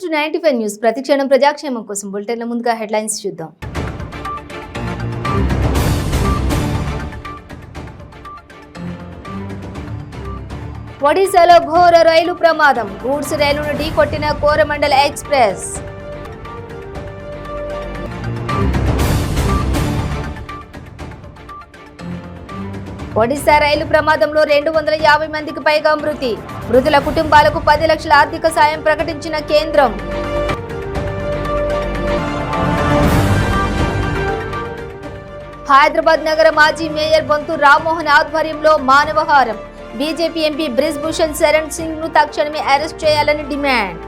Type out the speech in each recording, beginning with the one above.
Welcome to 95 news. ప్రతిక్షణం ప్రజాక్షేమం కోసం బులెటిన్ల ముందుగా హెడ్లైన్స్ చూద్దాం. ఒడిశాలో ఘోర రైలు ప్రమాదం. గూడ్స్ రైలును ఢీకొట్టిన కోరమండల్ ఎక్స్ప్రెస్. ఒడిశా రైలు ప్రమాదంలో 250 మందికి పైగా మృతి. మృతుల కుటుంబాలకు 10 లక్షల ఆర్థిక సాయం ప్రకటించిన కేంద్రం. హైదరాబాద్ నగర మాజీ మేయర్ బొంతు రామ్మోహన్ ఆధ్వర్యంలో మానవహారం. బీజేపీ ఎంపీ బ్రిజ్ భూషణ్ శరణ్ సింగ్ ను తక్షణమే అరెస్ట్ చేయాలని డిమాండ్.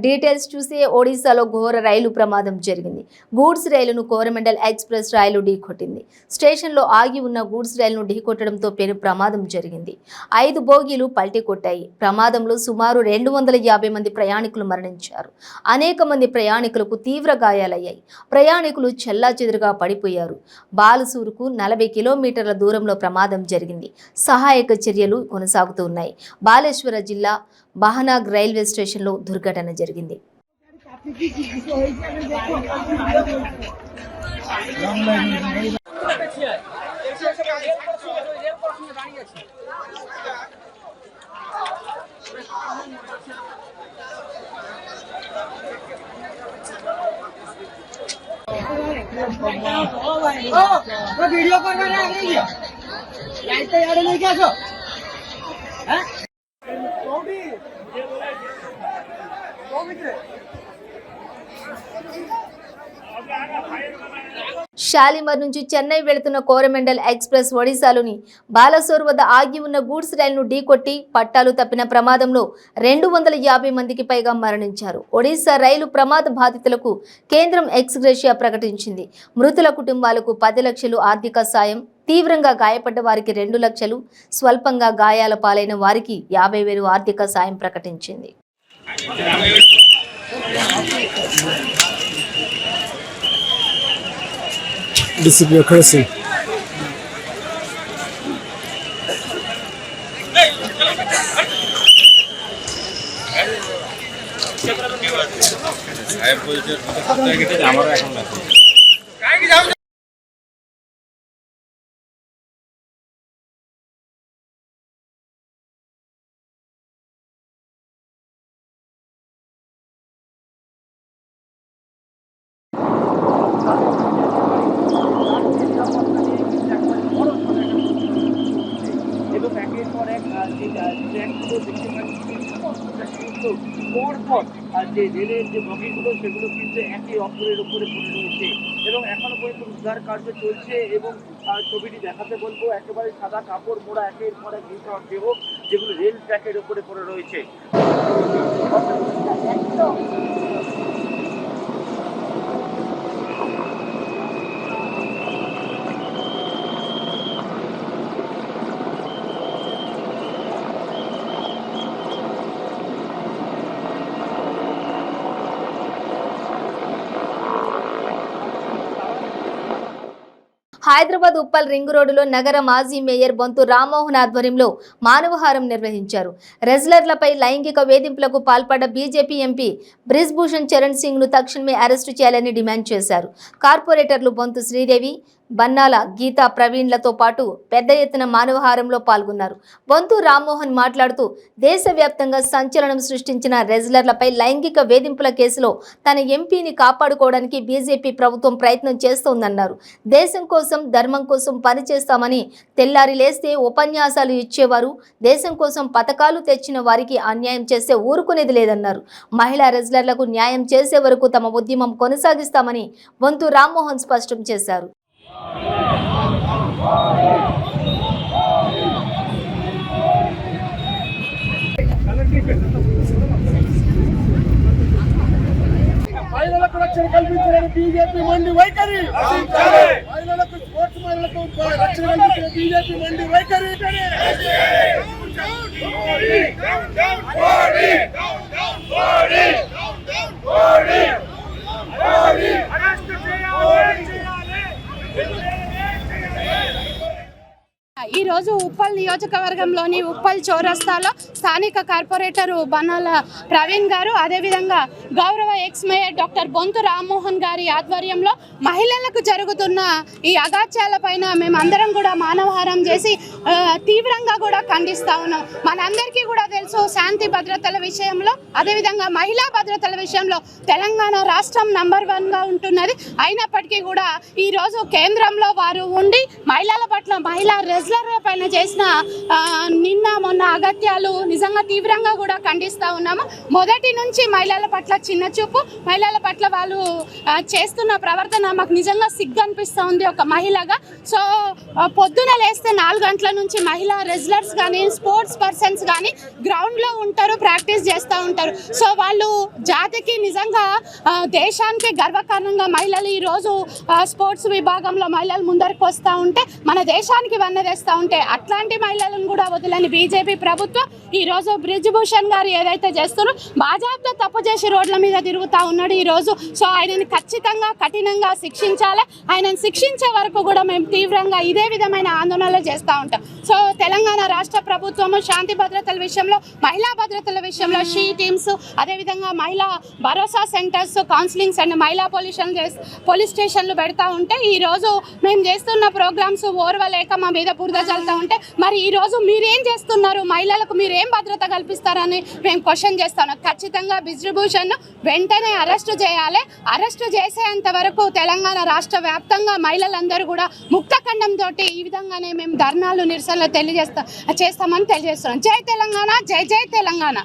డీటెయిల్స్ చూస్తే ఒడిశాలో ఘోర రైలు ప్రమాదం జరిగింది. గూడ్స్ రైలును కోరమండల్ ఎక్స్ప్రెస్ రైలు ఢీకొట్టింది. స్టేషన్లో ఆగి ఉన్న గూడ్స్ రైలును ఢీకొట్టడంతో పెను ప్రమాదం జరిగింది. 5 బోగీలు పల్టీ కొట్టాయి. ప్రమాదంలో సుమారు 250 మంది ప్రయాణికులు మరణించారు. అనేక మంది ప్రయాణికులకు తీవ్ర గాయాలయ్యాయి. ప్రయాణికులు చెల్లాచెదురుగా పడిపోయారు. బాలసూరుకు 40 కిలోమీటర్ల దూరంలో ప్రమాదం జరిగింది. సహాయక చర్యలు కొనసాగుతూ ఉన్నాయి. బాలేశ్వర జిల్లా బహనాగ్ రైల్వే స్టేషన్లో దుర్ఘటన జరిగింది. वीडियो कर रहा है लाइट यार नहीं क्या सो हैं షాలిమర్ నుంచి చెన్నై వెళుతున్న కోరమండల్ ఎక్స్ప్రెస్ ఒడిశాలోని బాలసోర్ వద్ద ఆగి ఉన్న గూడ్స్ రైలును ఢీకొట్టి పట్టాలు తప్పిన ప్రమాదంలో 250 మందికి పైగా మరణించారు. ఒడిశా రైలు ప్రమాద బాధితులకు కేంద్రం ఎక్స్గ్రేషియా ప్రకటించింది. మృతుల కుటుంబాలకు 10 లక్షలు ఆర్థిక సాయం, తీవ్రంగా గాయపడ్డ వారికి 2 లక్షలు, స్వల్పంగా గాయాల పాలైన వారికి 50,000 ఆర్థిక సాయం ప్రకటించింది. DCP cursing. যে রেলের যে বগিগুলো সেগুলো কিন্তু একই অপরের উপরে পড়ে রয়েছে এবং এখনো পর্যন্ত উদ্ধার কার্য চলছে এবং ছবিটি দেখাতে বলবো একেবারে সাদা কাপড় মোড়া একের পর এক দেহ যেগুলো রেল ট্র্যাকের উপরে পড়ে রয়েছে। హైదరాబాద్ ఉప్పల్ రింగ్ రోడ్డులో నగర మాజీ మేయర్ బొంతు రామ్మోహన్ ఆధ్వర్యంలో మానవహారం నిర్వహించారు. రెజ్లర్లపై లైంగిక వేధింపులకు పాల్పడ్డ బీజేపీ ఎంపీ బ్రిజ్ భూషణ్ చరణ్ సింగ్ ను తక్షణమే అరెస్టు చేయాలని డిమాండ్ చేశారు. కార్పొరేటర్లు బొంతు శ్రీదేవి, బన్నాల గీతా ప్రవీణ్లతో పాటు పెద్ద ఎత్తున మానవహారంలో పాల్గొన్నారు. బొంతు రామ్మోహన్ మాట్లాడుతూ దేశవ్యాప్తంగా సంచలనం సృష్టించిన రెజ్లర్లపై లైంగిక వేధింపుల కేసులో తన ఎంపీని కాపాడుకోవడానికి బీజేపీ ప్రభుత్వం ప్రయత్నం చేస్తోందన్నారు. దేశం కోసం, ధర్మం కోసం పనిచేస్తామని తెల్లారి లేస్తే ఉపన్యాసాలు ఇచ్చేవారు. దేశం కోసం పథకాలు తెచ్చిన వారికి అన్యాయం చేస్తే ఊరుకునేది లేదన్నారు. మహిళా రెజ్లర్లకు న్యాయం చేసే వరకు తమ ఉద్యమం కొనసాగిస్తామని బొంతు రామ్మోహన్ స్పష్టం చేశారు. మహిళలకు రక్షణ కల్పించడానికి బీజేపీ మండి వైఖరి, మహిళలకు స్పోర్ట్స్ మహిళలకు రక్షణ కల్పించిన బీజేపీ మండి వైఖరి. ఈ రోజు ఉప్పల్ నియోజకవర్గంలోని ఉప్పల్ చౌరస్తాలో స్థానిక కార్పొరేటర్ బనాల ప్రవీణ్ గారు, అదేవిధంగా గౌరవ X mayor doctor Bonthu Rammohan గారి ఆధ్వర్యంలో మహిళలకు జరుగుతున్న ఈ అగాత్యాలపైన మేమందరం కూడా మానవహారం చేసి తీవ్రంగా కూడా ఖండిస్తా ఉన్నాం. మనందరికీ కూడా తెలుసు, శాంతి భద్రతల విషయంలో, అదేవిధంగా మహిళా భద్రతల విషయంలో తెలంగాణ రాష్ట్రం నంబర్ 1గా ఉంటున్నది. అయినప్పటికీ కూడా ఈరోజు కేంద్రంలో వారు ఉండి మహిళల పట్ల, మహిళా రెజ్లర్ల పైన చేసిన నిన్న మొన్న అగత్యాలు నిజంగా తీవ్రంగా కూడా ఖండిస్తూ ఉన్నాము. మొదటి నుంచి మహిళల పట్ల చిన్న చూపు, మహిళల పట్ల వాళ్ళు చేస్తున్న ప్రవర్తన మాకు నిజంగా సిగ్గు అనిపిస్తూ ఉంది ఒక మహిళగా. సో పొద్దున లేస్తే 4 గంటల నుంచి మహిళా రెజ్లర్స్ కానీ, స్పోర్ట్స్ పర్సన్స్ కానీ గ్రౌండ్లో ఉంటారు, ప్రాక్టీస్ చేస్తూ ఉంటారు. సో వాళ్ళు జాతికి నిజంగా దేశానికి గర్వకారణంగా మహిళలు ఈరోజు స్పోర్ట్స్ విభాగంలో మహిళలు ముందరికి వస్తూ ఉంటే, మన దేశానికి వన్నదేస్తూ ఉంటే, అట్లాంటి మహిళలను కూడా వదిలేని బీజేపీ ప్రభుత్వం ఈరోజు బ్రిజ్భూషణ్ గారు ఏదైతే చేస్తున్నారో బాజాబ్తో తప్పు చేసి రోడ్ల మీద తిరుగుతూ ఉన్నాడు ఈరోజు. సో ఆయనని ఖచ్చితంగా కఠినంగా శిక్షించాలి. ఆయనను శిక్షించే వరకు కూడా మేము తీవ్రంగా ఇదే విధమైన ఆందోళనలు చేస్తూ ఉంటాం. సో తెలంగాణ రాష్ట్ర ప్రభుత్వము శాంతి భద్రతల విషయంలో, మహిళా భద్రతల విషయంలో షీ టీమ్స్, అదేవిధంగా మహిళా భరోసా సెంటర్స్, కౌన్సిలింగ్స్ అండ్ మహిళా పోలీస్ స్టేషన్లు పెడతా ఉంటే, ఈరోజు మేము చేస్తున్న ప్రోగ్రామ్స్ ఓర్వలేక మా మీద బురద చల్లుతూ ఉంటే, మరి ఈరోజు మీరేం చేస్తున్నారు, మహిళలకు మీరేం భద్రత కల్పిస్తారని మేము క్వశ్చన్ చేస్తాను. ఖచ్చితంగా బ్రిజ్భూషణ్ వెంటనే అరెస్టు చేయాలి. అరెస్టు చేసేంత వరకు తెలంగాణ రాష్ట్ర వ్యాప్తంగా మహిళలందరూ కూడా ముక్తఖండంతో ఈ విధంగానే మేము ధర్నాలు, నిరసనలు చేస్తామని తెలియజేస్తున్నాం. జై తెలంగాణ, జై జై తెలంగాణ.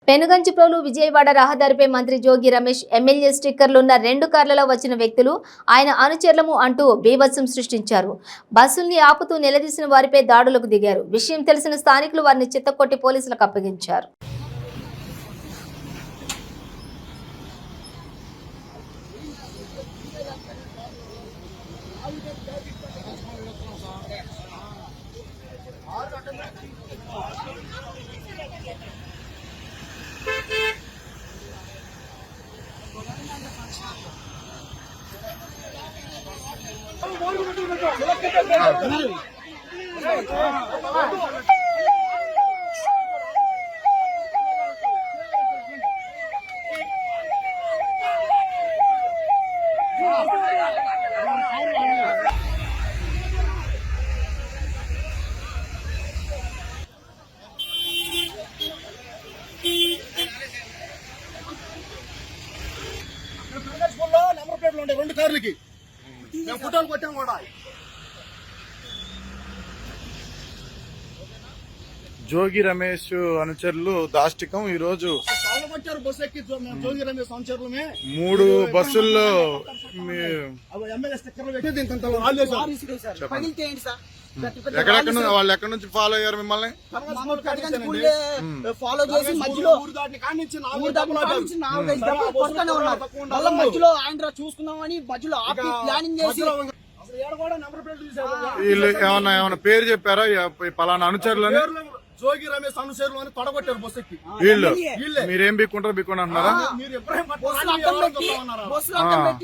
పెనుగంచిప్రోలు విజయవాడ రహదారిపై మంత్రి జోగి రమేష్ ఎమ్మెల్యే స్టిక్కర్లున్న 2 కార్లలో వచ్చిన వ్యక్తులు ఆయన అనుచరులము అంటూ బీభత్సం సృష్టించారు. బస్సుల్ని ఆపుతూ నిలదీసిన వారిపై దాడులకు దిగారు. విషయం తెలిసిన స్థానికులు వారిని చిత్తకొట్టి పోలీసులకు అప్పగించారు. నెంబర్ ప్లేట్లు ఉంటాయి 2 కార్లకి. మేము ఫోటోలు కొట్టాం కూడా. జోగి రమేష్ అనుచరులు దాష్టికం ఈ రోజు బస్సు ఎక్కి జోగి రమేష్ అనుచరులమే 3 బస్సుల్లో ఎమ్మెల్యే స్టిక్కర్లు పెట్టి ఎక్కడెక్కడ వాళ్ళు ఎక్కడి నుంచి ఫాలో అయ్యారు మిమ్మల్ని? ఫాలో చేసి మధ్యలో మధ్యలో ఆయన చూసుకున్నామని మధ్యలో ఆపి ప్లానింగ్ చేసి వీళ్ళు ఏమన్నా పేరు చెప్పారా పలానా అనుచరులని? జోగి రమేష్ అనుచరులు అని తొడగొట్టారు బస్సు ఎక్కి. వీళ్ళు మీరేం బీక్కుంటారు అంటున్నారా?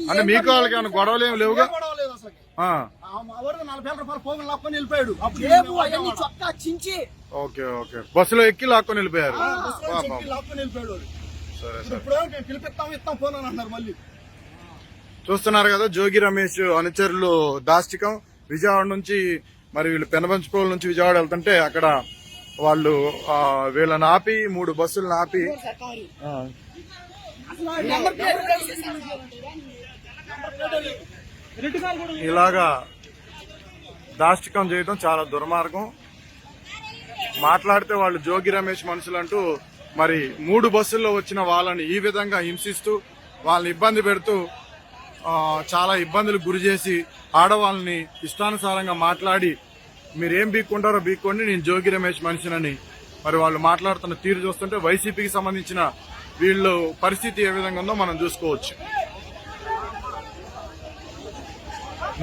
అంటే మీకు వాళ్ళకి ఏమైనా గొడవలు ఏమి లేవుగా? ఓకే ఓకే, బస్సులో ఎక్కి లాక్కొని వెళ్ళిపోయారు. చూస్తున్నారు కదా, జోగి రమేష్ అనుచరులు దాష్టికం. విజయవాడ నుంచి మరి వీళ్ళు పెనబంచిపోల నుంచి విజయవాడ వెళ్తుంటే అక్కడ వాళ్ళు వీళ్ళని ఆపి 3 బస్సులను ఆపి ఇలాగా దాష్టికం చేయడం చాలా దుర్మార్గం. మాట్లాడితే వాళ్ళు జోగి రమేష్ మనుషులు అంటూ మరి 3 బస్సుల్లో వచ్చిన వాళ్ళని ఈ విధంగా హింసిస్తూ వాళ్ళని ఇబ్బంది పెడుతూ చాలా ఇబ్బందులకు గురి చేసి ఆడవాళ్ళని ఇష్టానుసారంగా మాట్లాడి మీరేం బీక్కుంటారో బీక్కోండి, నేను జోగి రమేష్ మనిషినని మరి వాళ్ళు మాట్లాడుతున్న తీరు చూస్తుంటే వైసీపీకి సంబంధించిన వీళ్ళు పరిస్థితి ఏ విధంగా ఉందో మనం చూసుకోవచ్చు.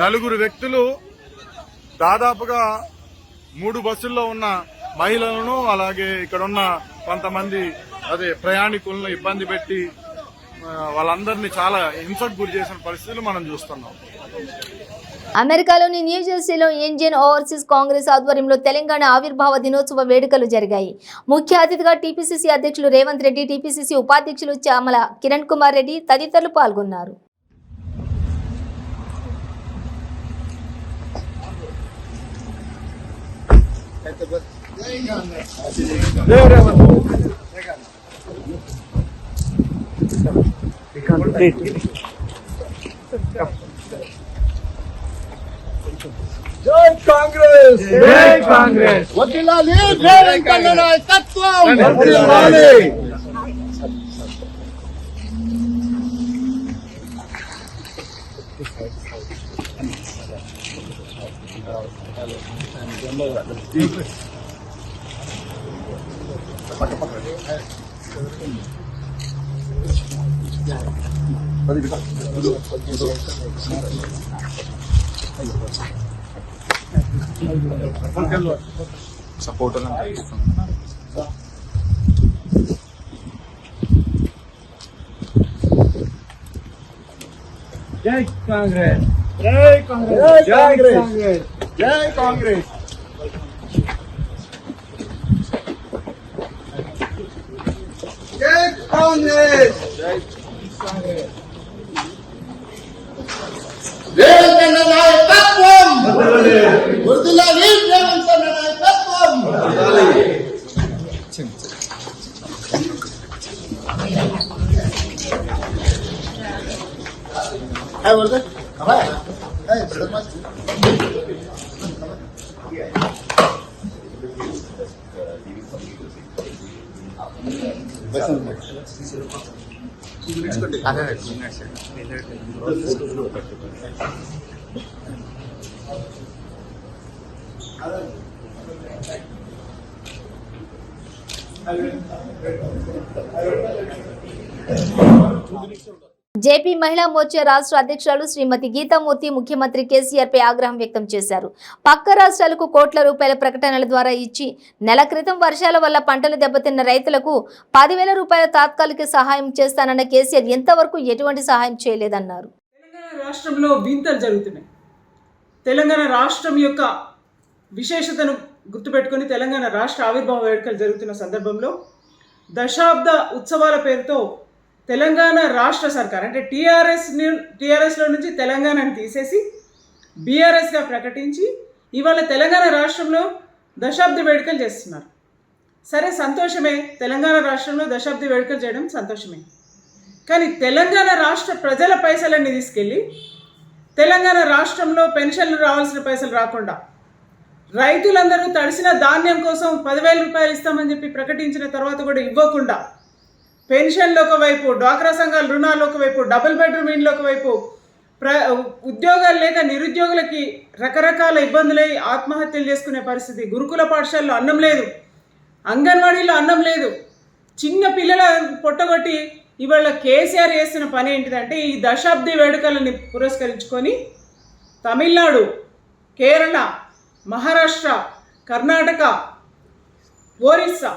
4 వ్యక్తులు దాదాపుగా 3 బస్సుల్లో ఉన్న మహిళలను అలాగే ఇక్కడ ఉన్న కొంతమంది ప్రయాణికులను ఇబ్బంది పెట్టి వాళ్ళందరినీ చాలా హింసకు గురి చేసిన పరిస్థితులు మనం చూస్తున్నాం. అమెరికాలోని న్యూజెర్సీలో ఇండియన్ ఓవర్సీస్ కాంగ్రెస్ ఆధ్వర్యంలో తెలంగాణ ఆవిర్భావ దినోత్సవ వేడుకలు జరిగాయి. ముఖ్య అతిథిగా టీపీసీసీ అధ్యక్షులు రేవంత్ రెడ్డి, టీపీసీసీ ఉపాధ్యక్షులు చామల కిరణ్ కుమార్ రెడ్డి తదితరులు పాల్గొన్నారు. జై కాంగ్రెస్, జై కాంగ్రెస్, వర్ధిల్లాలి రేవంత్ అన్న నాయకత్వం, వర్ధిల్లాలి. జై కాంగ్రెస్, జై కాంగ్రెస్, జై కాంగ్రెస్, జై కాంగ్రెస్. జై కాంగ్రెస్, జై కాంగ్రెస్. రేవంత్ అన్న నాయకత్వం, వర్ధిల్లాలి రేవంత్ అన్న నాయకత్వం. జేపీ మహిళా మోర్చా రాష్ట్ర అధ్యక్షురాలు శ్రీమతి గీతామూర్తి ముఖ్యమంత్రి కేసీఆర్ పై ఆగ్రహం వ్యక్తం చేశారు. పక్క రాష్ట్రాలకు కోట్ల రూపాయల ప్రకటనల ద్వారా ఇచ్చి నెల క్రితం వర్షాల వల్ల పంటలు దెబ్బతిన్న రైతులకు 10,000 రూపాయల తాత్కాలిక సహాయం చేస్తానన్న కేసీఆర్ ఎంతవరకు ఎటువంటి సహాయం చేయలేదన్నారు. తెలంగాణ రాష్ట్రంలో వింతలు జరుగుతున్నాయి. తెలంగాణ రాష్ట్రం యొక్క విశేషతను గుర్తుపెట్టుకొని తెలంగాణ రాష్ట్ర ఆవిర్భావ వేడుకలు జరుగుతున్న సందర్భంలో దశాబ్ద ఉత్సవాల పేరుతో తెలంగాణ రాష్ట్ర సర్కార్ అంటే టీఆర్ఎస్లో నుంచి తెలంగాణను తీసేసి బీఆర్ఎస్గా ప్రకటించి ఇవాళ తెలంగాణ రాష్ట్రంలో దశాబ్ది వేడుకలు చేస్తున్నారు. సరే, సంతోషమే, తెలంగాణ రాష్ట్రంలో దశాబ్ది వేడుకలు చేయడం సంతోషమే. కానీ తెలంగాణ రాష్ట్ర ప్రజల పైసలన్నీ తీసుకెళ్ళి తెలంగాణ రాష్ట్రంలో పెన్షన్లు రావాల్సిన పైసలు రాకుండా రైతులందరూ తడిసిన ధాన్యం కోసం 10,000 రూపాయలు ఇస్తామని చెప్పి ప్రకటించిన తర్వాత కూడా ఇవ్వకుండా పెన్షన్లు ఒకవైపు, డ్వాక్రా సంఘాల రుణాలు ఒకవైపు, డబుల్ బెడ్రూమ్ ఇండ్లు ఒకవైపు, ఉద్యోగాలు లేక నిరుద్యోగులకి రకరకాల ఇబ్బందులై ఆత్మహత్యలు చేసుకునే పరిస్థితి. గురుకుల పాఠశాలలో అన్నం లేదు, అంగన్వాడీలో అన్నం లేదు. చిన్న పిల్లల పొట్టగొట్టి ఇవాళ కేసీఆర్ చేస్తున్న పని ఏంటిదంటే ఈ దశాబ్ది వేడుకలని పురస్కరించుకొని తమిళనాడు, కేరళ, మహారాష్ట్ర, కర్ణాటక, ఒరిస్సా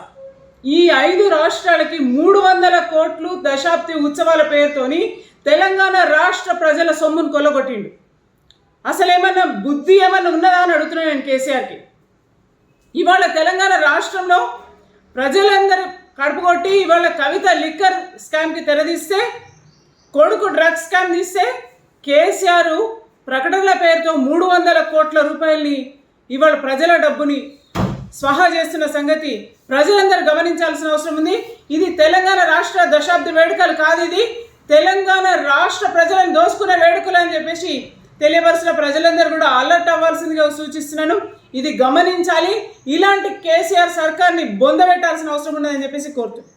ఈ 5 రాష్ట్రాలకి 300 కోట్లు దశాబ్ది ఉత్సవాల పేరుతోని తెలంగాణ రాష్ట్ర ప్రజల సొమ్మును కొల్లగొట్టిండు. అసలు ఏమన్నా బుద్ధి ఏమన్నా ఉన్నదా అని అడుగుతున్నాను నేను కేసీఆర్కి. ఇవాళ తెలంగాణ రాష్ట్రంలో ప్రజలందరూ కడుపుకొట్టి ఇవాళ కవిత లిక్కర్ స్కామ్కి తెరదీస్తే, కొడుకు డ్రగ్స్ స్కామ్ తీస్తే కేసీఆర్ ప్రకటనల పేరుతో 300 కోట్ల రూపాయలని ఇవాళ ప్రజల డబ్బుని స్వాహా చేస్తున్న సంగతి ప్రజలందరూ గమనించాల్సిన అవసరం ఉంది. ఇది తెలంగాణ రాష్ట్ర దశాబ్ది వేడుకలు కాదు, ఇది తెలంగాణ రాష్ట్ర ప్రజలను దోసుకునే వేడుకలు అని చెప్పేసి తెలియవలసిన ప్రజలందరూ కూడా అలర్ట్ అవ్వాల్సిందిగా సూచిస్తున్నాను. ఇది గమనించాలి. ఇలాంటి కేసీఆర్ సర్కార్ని బొందబెట్టాల్సిన అవసరం ఉన్నదని చెప్పేసి కోరుతున్నాను.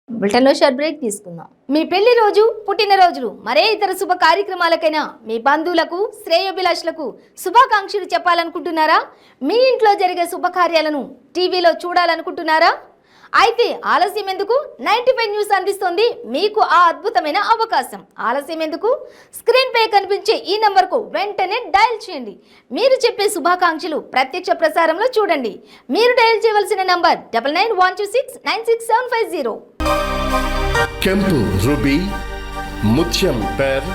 బులెటిన్లో షార్ట్ బ్రేక్ తీసుకుందాం. మీ పెళ్లి రోజు, పుట్టినరోజులు, మరే ఇతర శుభ కార్యక్రమాలకైనా మీ బంధువులకు, శ్రేయోభిలాషులకు శుభాకాంక్షలు చెప్పాలనుకుంటున్నారా? మీ ఇంట్లో జరిగే శుభకార్యాలను టీవీలో చూడాలనుకుంటున్నారా? అయితే ఆలస్యం ఎందుకు? 95 న్యూస్ అందిస్తోంది మీకు ఆ అద్భుతమైన అవకాశం. ఆలస్యం ఎందుకు? స్క్రీన్ పై కనిపించే ఈ నంబర్కు వెంటనే డయల్ చేయండి. మీరు చెప్పే శుభాకాంక్షలు ప్రత్యక్ష ప్రసారంలో చూడండి. మీరు డయల్ చేయవలసిన నంబర్ 9912696750. ಕೆಂಪು ರೂಬಿ, ಮುತ್ಯಂ ಪೆರ್,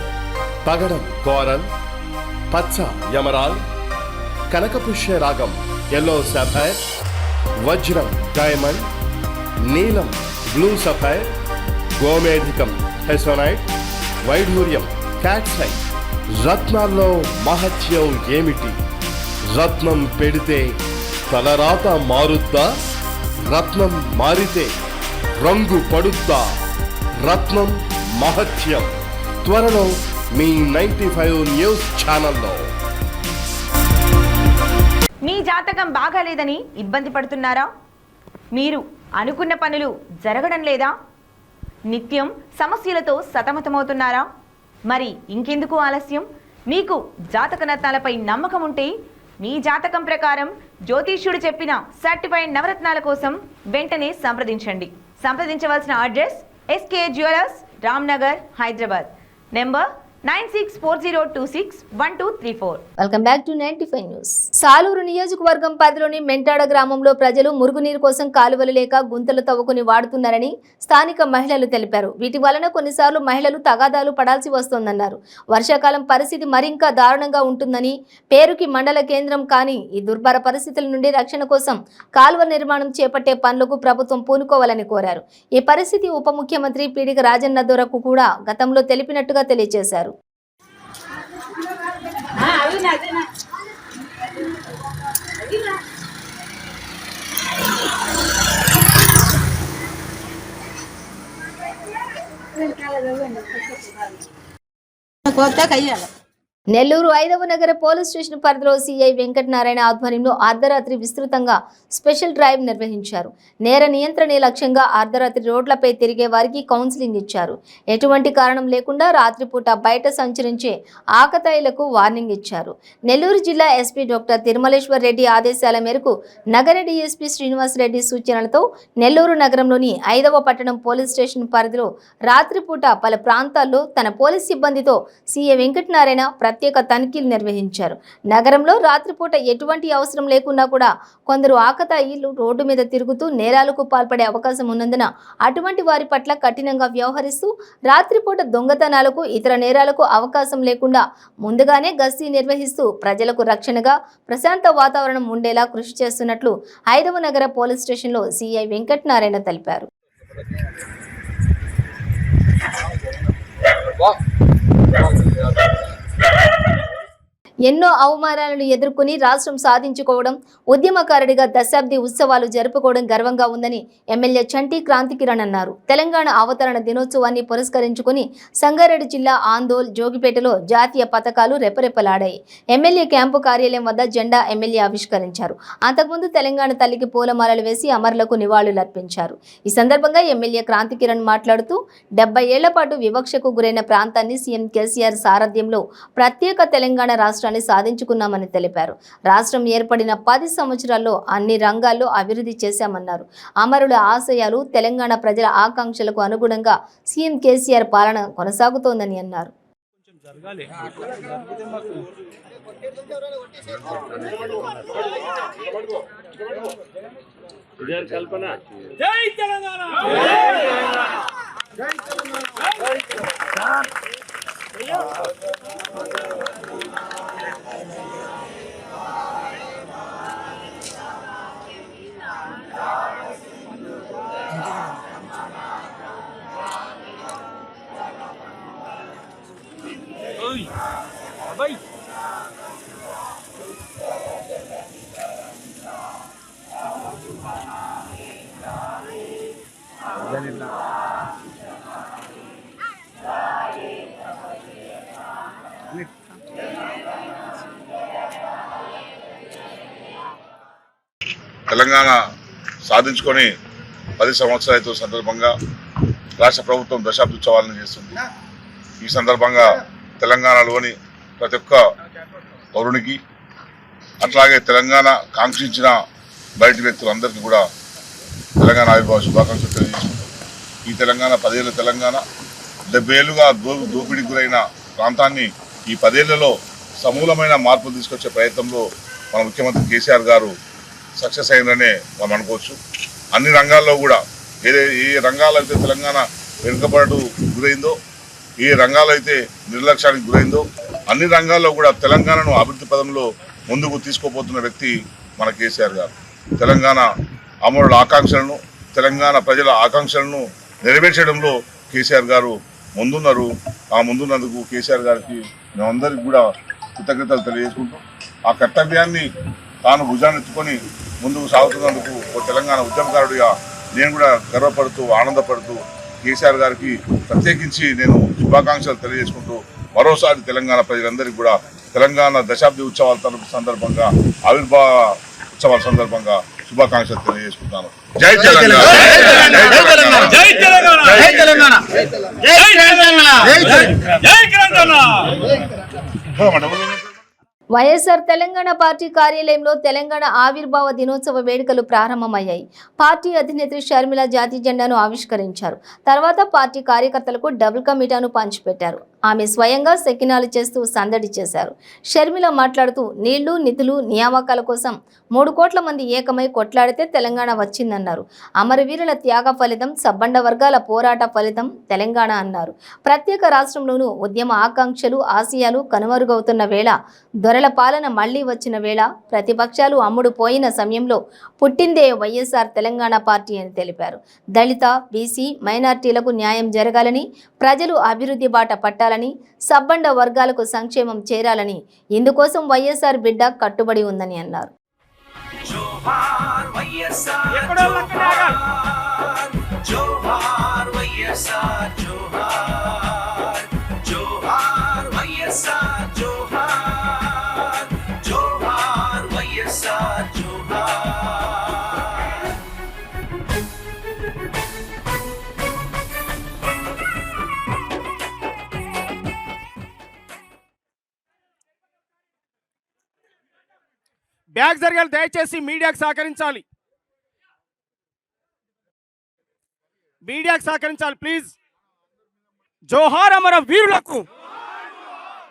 ಪಗಡ ಕೋರಲ್, పచ్చ యమరాల్, కనకపుష్య రాగం ఎల్లో సఫైర్, వజ్రం డైమండ్, నీలం బ్లూ సఫైర్, గోమేధికం హెసోనైట్, వైఢూర్యం క్యాట్సైట్. రత్నాల్లో మహత్యం ఏమిటి? రత్నం పెడితే తలరాత మారుద్దా? రత్నం మారితే రంగు పడుద్దా? రత్నం మహత్యం త్వరలో మీ 95 న్యూస్ ఛానల్లో. మీ జాతకం బాగాలేదని ఇబ్బంది పడుతున్నారా? మీరు అనుకున్న పనులు జరగడం లేదా? నిత్యం సమస్యలతో సతమతమవుతున్నారా? మరి ఇంకెందుకు ఆలస్యం? మీకు జాతక రత్నాలపై నమ్మకం ఉంటే మీ జాతకం ప్రకారం జ్యోతిష్యుడు చెప్పిన సర్టిఫైడ్ నవరత్నాల కోసం వెంటనే సంప్రదించవలసిన address SK jewellers, Ramnagar, Hyderabad. Number 9640261234. Welcome back to 95 news. Saluru నియోజకవర్గం పరిధిలోని మెంటాడ గ్రామంలో ప్రజలు మురుగునీరు కోసం కాలువలు లేక గుంతలు తవ్వుకుని వాడుతున్నారని స్థానిక మహిళలు తెలిపారు. వీటి వలన కొన్నిసార్లు మహిళలు తగాదాలు పడాల్సి వస్తోందన్నారు. వర్షాకాలం పరిస్థితి మరింకా దారుణంగా ఉంటుందని, పేరుకి మండల కేంద్రం కానీ ఈ దుర్భర పరిస్థితుల నుండి రక్షణ కోసం కాలువ నిర్మాణం చేపట్టే పనులకు ప్రభుత్వం పూనుకోవాలని కోరారు. ఈ పరిస్థితి ఉప ముఖ్యమంత్రి పీడిక రాజన్న దొరకు కూడా గతంలో తెలిపినట్టుగా తెలియజేశారు. నెల్లూరు 5వ నగర పోలీస్ స్టేషన్ పరిధిలో సిఐ వెంకటనారాయణ ఆధ్వర్యంలో అర్ధరాత్రి విస్తృతంగా స్పెషల్ డ్రైవ్ నిర్వహించారు. నేర నియంత్రణ లక్ష్యంగా అర్ధరాత్రి రోడ్లపై తిరిగే వారికి కౌన్సిలింగ్ ఇచ్చారు. ఎటువంటి కారణం లేకుండా రాత్రిపూట బయట సంచరించే ఆకతాయిలకు వార్నింగ్ ఇచ్చారు. నెల్లూరు జిల్లా ఎస్పీ డాక్టర్ తిరుమలేశ్వర్ రెడ్డి ఆదేశాల మేరకు నగర డీఎస్పీ శ్రీనివాస్ రెడ్డి సూచనలతో నెల్లూరు నగరంలోని 5వ పట్టణం పోలీస్ స్టేషన్ పరిధిలో రాత్రిపూట పలు ప్రాంతాల్లో తన పోలీస్ సిబ్బందితో సిఐ వెంకటనారాయణ ప్రత్యేక తనిఖీలు నిర్వహించారు. నగరంలో రాత్రిపూట ఎటువంటి అవసరం లేకున్నా కూడా కొందరు ఆకతాయిలు రోడ్డు మీద తిరుగుతూ నేరాలకు పాల్పడే అవకాశం ఉన్నందున అటువంటి వారి పట్ల కఠినంగా వ్యవహరిస్తూ రాత్రిపూట దొంగతనాలకు, ఇతర నేరాలకు అవకాశం లేకుండా ముందుగానే గస్తీ నిర్వహిస్తూ ప్రజలకు రక్షణగా ప్రశాంత వాతావరణం ఉండేలా కృషి చేస్తున్నట్లు 5వ నగర పోలీస్ స్టేషన్లో సిఐ వెంకటనారాయణ తెలిపారు. ఎన్నో అవమానాలను ఎదుర్కొని రాష్ట్రం సాధించుకోవడం, ఉద్యమకారుడిగా దశాబ్ది ఉత్సవాలు జరుపుకోవడం గర్వంగా ఉందని ఎమ్మెల్యే చంటి క్రాంతికిరణ్ అన్నారు. తెలంగాణ అవతరణ దినోత్సవాన్ని పురస్కరించుకుని సంగారెడ్డి జిల్లా ఆందోళ్, జోగిపేటలో జాతీయ పతాకాలు రెపరెపలాడాయి. ఎమ్మెల్యే క్యాంపు కార్యాలయం వద్ద జెండా ఎమ్మెల్యే ఆవిష్కరించారు. అంతకుముందు తెలంగాణ తల్లికి పూలమాలలు వేసి అమరులకు నివాళులర్పించారు. ఈ సందర్భంగా ఎమ్మెల్యే క్రాంతికిరణ్ మాట్లాడుతూ 70 ఏళ్ల పాటు వివక్షకు గురైన ప్రాంతాన్ని సీఎం కేసీఆర్ సారథ్యంలో ప్రత్యేక తెలంగాణ రాష్ట్రాన్ని సాధించుకున్నామని తెలిపారు. రాష్ట్రం ఏర్పడిన 10 సంవత్సరాల్లో అన్ని రంగాల్లో అభివృద్ధి చేశామన్నారు. అమరుల ఆశయాలు, తెలంగాణ ప్రజల ఆకాంక్షలకు అనుగుణంగా సీఎం కేసీఆర్ పాలన కొనసాగుతోందని అన్నారు. జై తెలంగాణ! జై తెలంగాణ సాధించుకొని 10 సంవత్సరాల సందర్భంగా రాష్ట్ర ప్రభుత్వం దశాబ్ది ఉత్సవాలను చేస్తుంది. ఈ సందర్భంగా తెలంగాణలోని ప్రతి ఒక్క పౌరునికి, అట్లాగే తెలంగాణ కాంక్షించిన బయటి వ్యక్తులందరికీ కూడా తెలంగాణ ఆవిర్భావ శుభాకాంక్షలు తెలియజేసుకుంటాం. ఈ తెలంగాణ 10 ఏళ్ళ తెలంగాణ 70 ఏళ్లుగా దోపిడీకి గురైన ప్రాంతాన్ని ఈ 10 ఏళ్లలో సమూలమైన మార్పులు తీసుకొచ్చే ప్రయత్నంలో మన ముఖ్యమంత్రి కేసీఆర్ గారు సక్సెస్ అయిందనే మనం అనుకోవచ్చు. అన్ని రంగాల్లో కూడా ఏ రంగాల్లో అయితే తెలంగాణ వెనుకబడటు గురైందో, ఏ రంగాల్లో అయితే నిర్లక్ష్యానికి గురైందో అన్ని రంగాల్లో కూడా తెలంగాణను అభివృద్ధి పదంలో ముందుకు తీసుకుపోతున్న వ్యక్తి మన కేసీఆర్ గారు. తెలంగాణ అమరుల ఆకాంక్షలను, తెలంగాణ ప్రజల ఆకాంక్షలను నెరవేర్చడంలో కేసీఆర్ గారు ముందున్నారు. ఆ ముందున్నందుకు కేసీఆర్ గారికి మేమందరికి కూడా కృతజ్ఞతలు తెలియజేసుకుంటాం. ఆ కర్తవ్యాన్ని తాను భుజాన్నెత్తుకొని ముందుకు సాగుతున్నందుకు ఓ తెలంగాణ ఉద్యమకారుడిగా నేను కూడా గర్వపడుతూ ఆనందపడుతూ కేసీఆర్ గారికి ప్రత్యేకించి నేను శుభాకాంక్షలు తెలియజేసుకుంటూ మరోసారి తెలంగాణ ప్రజలందరికీ కూడా తెలంగాణ దశాబ్ది ఉత్సవాల సందర్భంగా ఆవిర్భావ ఉత్సవాల సందర్భంగా శుభాకాంక్షలు తెలియజేసుకుంటాను. జై తెలంగాణ, జై తెలంగాణ, జై తెలంగాణ, జై తెలంగాణ, జై తెలంగాణ. వైఎస్ఆర్ తెలంగాణ పార్టీ కార్యాలయంలో తెలంగాణ ఆవిర్భావ దినోత్సవ వేడుకలు ప్రారంభమయ్యాయి. పార్టీ అధినేత్రి షర్మిల జాతీయ జెండాను ఆవిష్కరించారు. తర్వాత పార్టీ కార్యకర్తలకు డబుల్ కమీటాను పంచిపెట్టారు. ఆమె స్వయంగా సెకినాలు చేస్తూ సందడి చేశారు. షర్మిల మాట్లాడుతూ నీళ్లు, నిధులు, నియామకాల కోసం 3 కోట్ల మంది ఏకమై కొట్లాడితే తెలంగాణ వచ్చిందన్నారు. అమరవీరుల త్యాగ ఫలితం, సబ్బండ వర్గాల పోరాట ఫలితం తెలంగాణ అన్నారు. ప్రత్యేక రాష్ట్రంలోనూ ఉద్యమ ఆకాంక్షలు, ఆశయాలు కనుమరుగవుతున్న వేళ, దొరల పాలన మళ్లీ వచ్చిన వేళ, ప్రతిపక్షాలు అమ్ముడు పోయిన సమయంలో పుట్టిందే వైఎస్ఆర్ తెలంగాణ పార్టీ అని తెలిపారు. దళిత, బీసీ, మైనార్టీలకు న్యాయం జరగాలని, ప్రజలు అభివృద్ధి బాట పట్టాలని, సబ్బండ వర్గాలకు సంక్షేమం చేరాలని, ఇందుకోసం వైఎస్ఆర్ బిడ్డ కట్టుబడి ఉందని అన్నారు. బ్యాగ్ జరగాలి. దయచేసి మీడియాకు సహకరించాలి, మీడియాకు సహకరించాలి ప్లీజ్. జోహార్ అమర వీరులకు,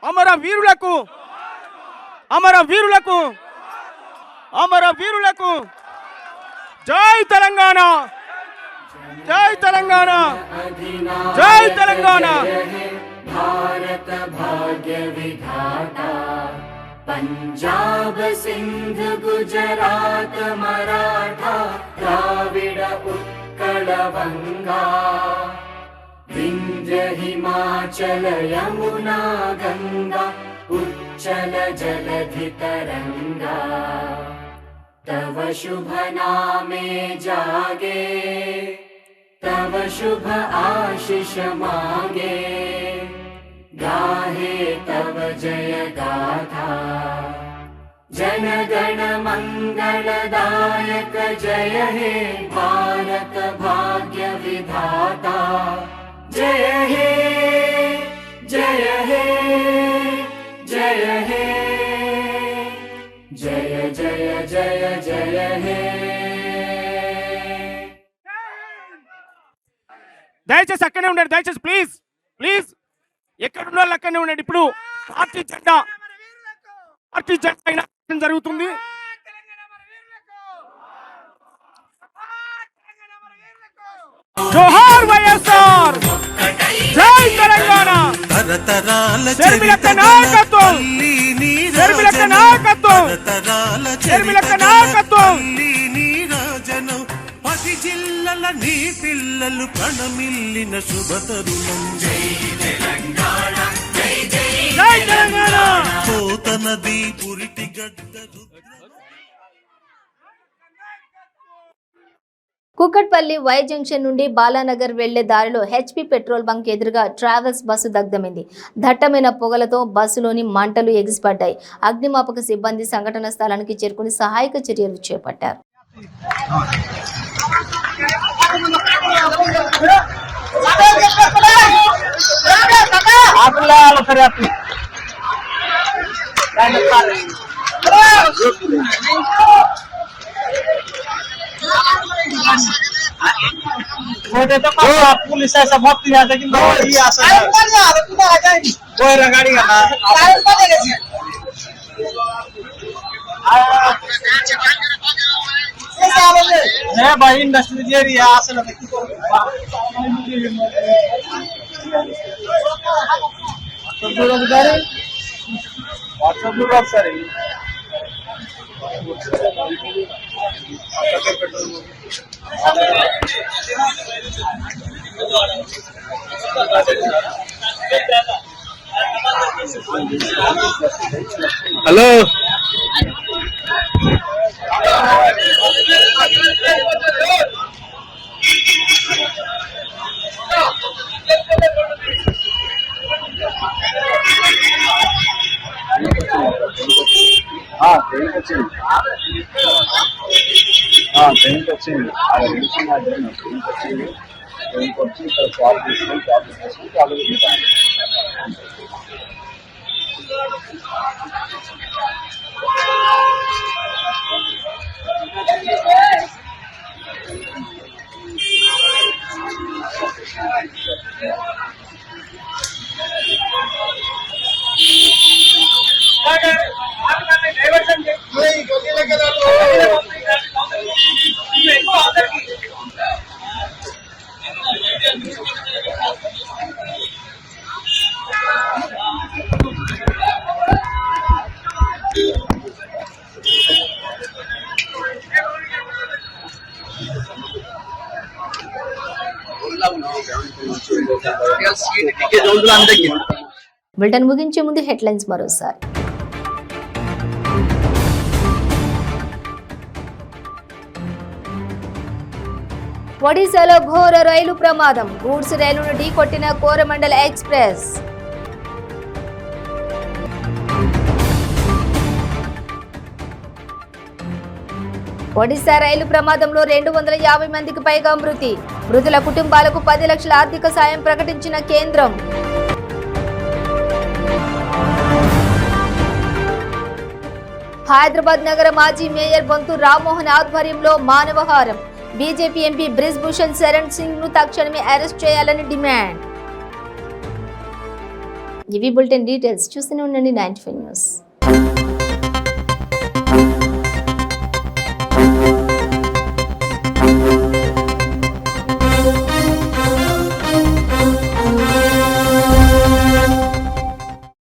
అమర వీరులకు, అమర వీరులకు, అమర వీరులకు. జై తెలంగాణ, జై తెలంగాణ, జై తెలంగాణ. భారత భాగ్య విధాత पंजाब सिंध गुजरात मराठा द्राविड उत्कल वंगा विंध्य हिमाचल यमुना गंगा उच्चल जलधि तरंगा तव शुभ नामे जागे तव शुभ आशीष मांगे गाहे तव जय गाथा जन गण मंगलदायक जय हे भारत भाग्य विधाता जय हे जय हे जय हे जय जय जय जय हे. దయచేసి అక్కడే ఉండండి, దయచేసి ప్లీజ్ ప్లీజ్. ఎక్కడున్న వాళ్ళు అక్కడనే ఉండండి. ఇప్పుడు పార్టీ జెండా జరుగుతుంది. జోహార్ వైఎస్ఆర్, జై తెలంగాణ. షర్మిలక్క నాయకత్వం, షర్మిలక్క నాయకత్వం, షర్మిలక్క నాయకత్వం. 10 జిల్లల నీ పిల్లలు ప్రణమిల్లిన శుభ తరుణం. జై తెలంగాణ, జై జై తెలంగాణ. పోత నది పురిటి గడ్డ. కుకట్పల్లి వై జంక్షన్ నుండి బాలానగర్ వెళ్లే దారిలో హెచ్పీ పెట్రోల్ బంక్ ఎదురుగా ట్రావెల్స్ బస్సు దగ్ధమైంది. దట్టమైన పొగలతో బస్సులోని మంటలు ఎగిసిపడ్డాయి. అగ్నిమాపక సిబ్బంది సంఘటన స్థలానికి చేరుకుని సహాయక చర్యలు చేపట్టారు. पुलिस ऐसा बहुत किया लेकिन गाड़ी भाई इंडस्ट्री एरिया వాట్సాప్ లో ఒకసారి హలో ట్రైన్కి వచ్చింది ట్రైన్కి వచ్చి ఇక్కడ జాబ్ తీసుకొని జాబ్ బులెటిన్ ముగించే ముందు హెడ్లైన్స్ మరోసారి. ఒడిశాలో ఘోర రైలు ప్రమాదం, గూడ్స్ రైలును ఢీకొట్టిన కోరమండల్ ఎక్స్ప్రెస్. ఒడిశా రైలు ప్రమాదంలో 250 మందికి పైగా మృతి, మృతుల కుటుంబాలకు 10 లక్షల ఆర్థిక సాయం ప్రకటించిన కేంద్రం. హైదరాబాద్ నగర మాజీ మేయర్ బొంతు రామ్మోహన్ ఆధ్వర్యంలో మానవహారం, బీజేపీ ఎంపీ బ్రిజ్ భూషణ్ శరణ్ సింగ్ ను తక్షణమే అరెస్ట్ చేయాలని డిమాండ్. ఇవి బులెటిన్ డీటెయిల్స్. చూస్తూనే ఉండండి 95 న్యూస్.